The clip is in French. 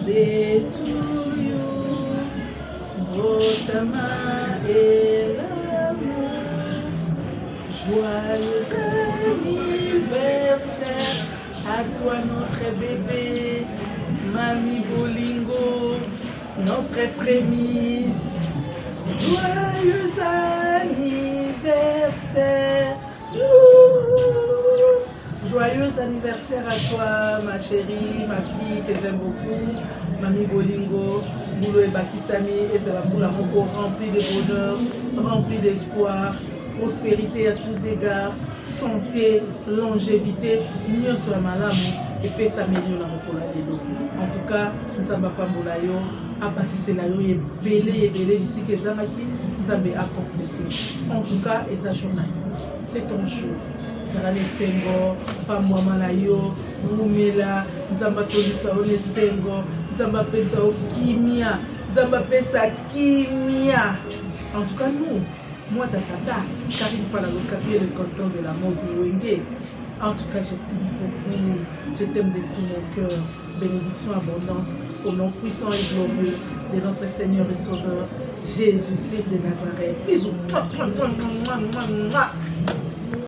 birthday to you. Brotama et l'amour. Joyeux anniversaire à toi notre bébé, Mamie Bolingo, notre prémisse. Joyeux anniversaire. Joyeux anniversaire à toi, ma chérie, ma fille que j'aime beaucoup, Mamie Bolingo, Boulou et Bakisami, et c'est la boule à mon rempli de bonheur, rempli d'espoir, prospérité à tous égards, santé, longévité, mieux soit malamu, et paix s'améliore dans mon coladelo. En tout cas, nous sommes pas moulayo, à bâtisser la yo, et belé ici que Zamaki, nous avons à compléter. En tout cas, et sa journée, c'est ton jour. Sarane sengo, pamwa malayo, mumela, nzamba tolisa one sengo, nzamba pesa o kimia, nzamba pesa kimia. En tout cas, nous, moi, tata, Karine Palalokapi est le canton de la mort du Wenge. En tout cas, je t'aime beaucoup, je t'aime de tout mon cœur. Bénédiction abondante au nom puissant et glorieux de notre Seigneur et Sauveur, Jésus-Christ de Nazareth. Bisous.